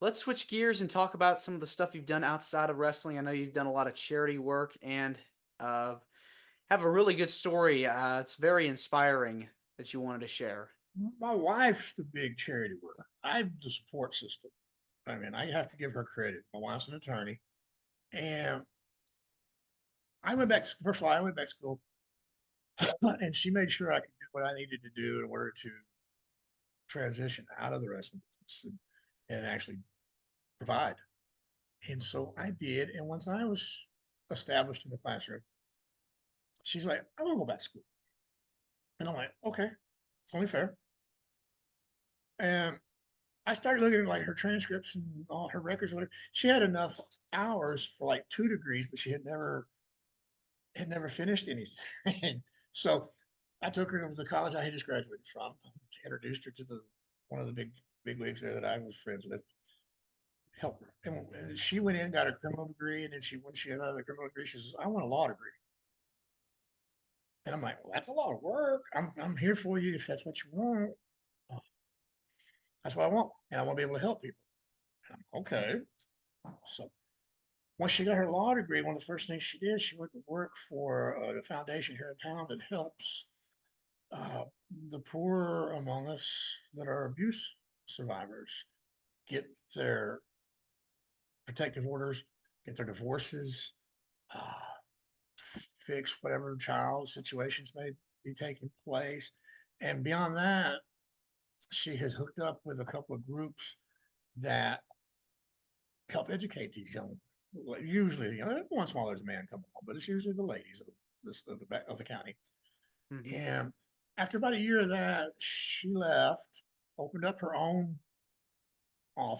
Let's switch gears and talk about some of the stuff you've done outside of wrestling. I know you've done a lot of charity work and uh, have a really good story. It's very inspiring that you wanted to share. My wife's the big charity worker. I'm the support system. I mean, I have to give her credit. My wife's an attorney, and I went back. First of all, I went back to school, and she made sure I could do what I needed to do in order to transition out of the wrestling business and actually provide. And so I did. And once I was established in the classroom, she's like, "I want to go back to school," and I'm like, "Okay, it's only fair." And I started looking at like her transcripts and all her records. Whatever. She had enough hours for like 2 degrees, but she had never finished anything. So I took her to the college I had just graduated from, introduced her to the one of the big wigs there that I was friends with, helped her. And she went in, got her criminal degree, and then when she got out of the criminal degree, she says, "I want a law degree." And I'm like, "Well, that's a lot of work. I'm here for you if that's what you want. Oh, that's what I want, and I want to be able to help people." And I'm okay. So once she got her law degree, one of the first things she did, she went to work for a foundation here in town that helps uh, the poor among us that are abuse survivors get their protective orders, get their divorces, uh, fix whatever child situations may be taking place. And beyond that, she has hooked up with a couple of groups that help educate these young. Usually, once in a while there's a man coming home, but it's usually the ladies of the county. Hmm. And after about a year of that, she left, opened up her own law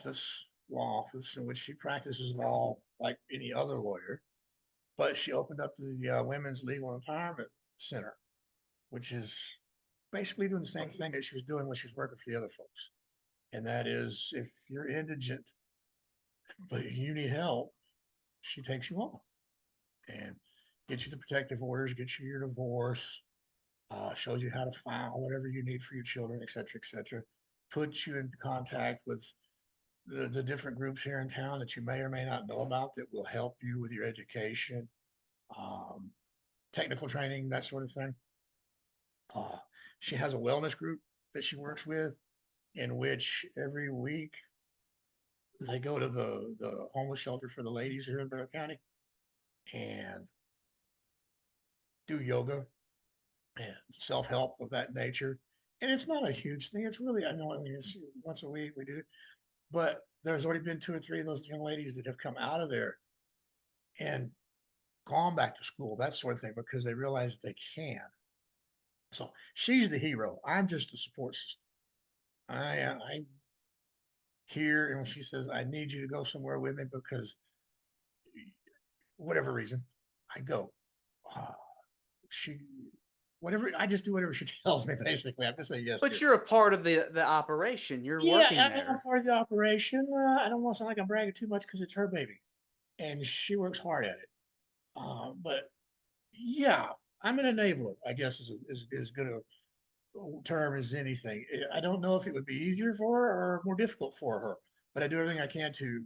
office, in which she practices law like any other lawyer. But she opened up the Women's Legal Empowerment Center, which is basically doing the same thing that she was doing when she was working for the other folks. And that is, if you're indigent but you need help, she takes you on and gets you the protective orders, gets you your divorce, shows you how to file whatever you need for your children, et cetera, et cetera. Puts you in contact with the different groups here in town that you may or may not know about that will help you with your education, um, technical training, that sort of thing. Uh, she has a wellness group that she works with, in which every week they go to the homeless shelter for the ladies here in Bexar County and do yoga and self help of that nature. And it's not a huge thing. It's really, I mean, it's once a week we do it, but there's already been two or three of those young ladies that have come out of there and gone back to school, that sort of thing, because they realize they can. So she's the hero. I'm just the support system. I'm here, and when she says, "I need you to go somewhere with me because whatever reason," I go. Uh, she, whatever, I just do whatever she tells me, basically. I'm just saying yes to But her. you're a part of the operation. You're Yeah, working I'm there. part of the operation. I don't want to sound like I'm bragging too much because it's her baby, and she works hard at it. But yeah, I'm an enabler, I guess is good a term as anything. I don't know if it would be easier for her or more difficult for her, but I do everything I can to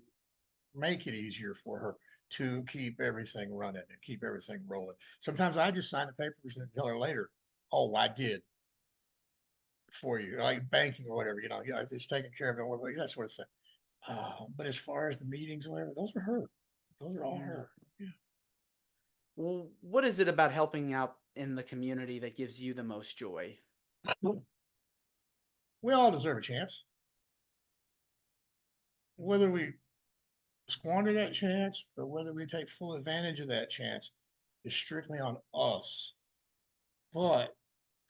make it easier for her to keep everything running and keep everything rolling. Sometimes I just sign the papers and tell her later, "Oh, I did for you," like banking or whatever, yeah, it's taken care of, don't worry about that sort of thing. But as far as the meetings or whatever, those are her. Those are all Mm. her. Yeah. Well, what is it about helping out in the community that gives you the most joy? We all deserve a chance. Whether we squander that chance or whether we take full advantage of that chance is strictly on us. But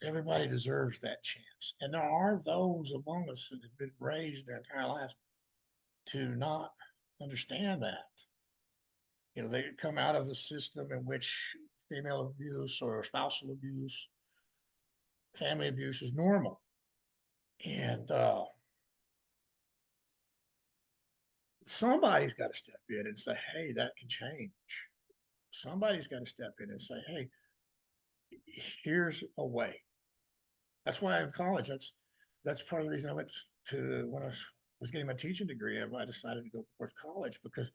everybody deserves that chance. And there are those among us that have been raised their entire lives to not understand that. They come out of the system in which female abuse or spousal abuse, family abuse is normal. And somebody's got to step in and say, "Hey, that can change." Somebody's got to step in and say, "Hey, here's a way." That's why in college, that's part of the reason I went to when I was getting my teaching degree, I decided to go towards college because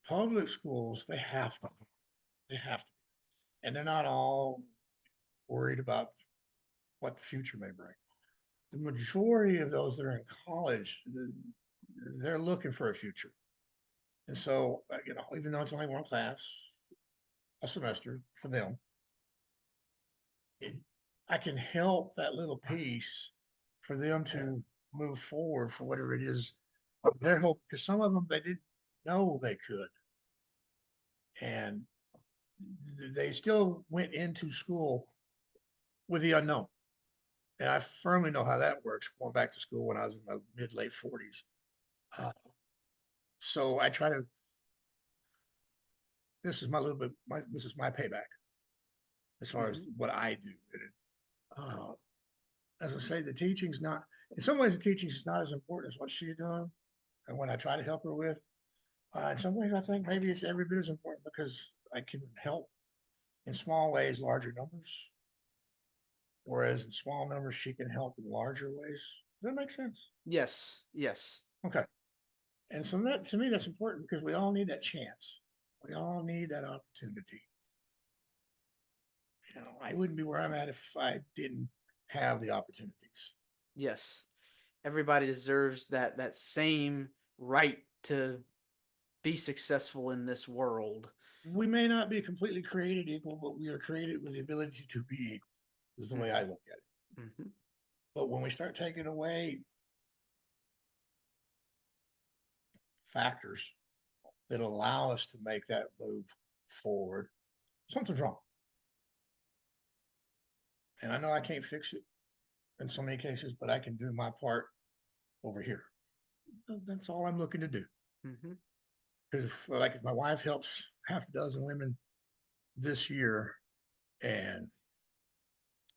public schools, they have to, and they're not all worried about what the future may bring. The majority of those that are in college, they're looking for a future. And so, even though it's only one class a semester for them, it, I can help that little piece for them to move forward for whatever it is their hope. Because some of them they didn't know they could, and they still went into school with the unknown. And I firmly know how that works. Going back to school when I was in my mid late 40s, uh, so I try to. This is my little bit. This is my payback as far as Hmm. what I do. Uh, as I say, the teaching's not. In some ways, the teaching is not as important as what she's doing and what I try to help her with. In some ways, I think maybe it's every bit as important because I can help in small ways, larger numbers. Whereas in small numbers, she can help in larger ways. Does that make sense? Yes, yes, Okay. And so that to me, that's important because we all need that chance. We all need that opportunity. I wouldn't be where I'm at if I didn't have the opportunities. yes. Everybody deserves that same right to be successful in this world. We may not be completely created equal, but we are created with the ability to be equal, is the way I Hmm. look at it. Hmm. But when we start taking away factors that allow us to make that move forward, something's wrong. And I know I can't fix it in so many cases, but I can do my part over here. That's all I'm looking to do. Hmm. Because if my wife helps half a dozen women this year and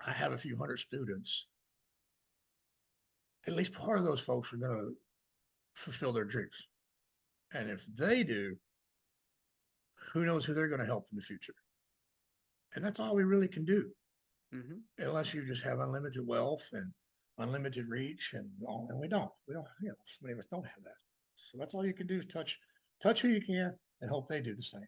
I have a few hundred students, at least part of those folks are going to fulfill their dreams. And if they do, who knows who they're going to help in the future? And that's all we really can do, Hmm. unless you just have unlimited wealth and unlimited reach, and all. And we don't. We don't. So many of us don't have that. So that's all you can do is touch who you can and hope they do the same.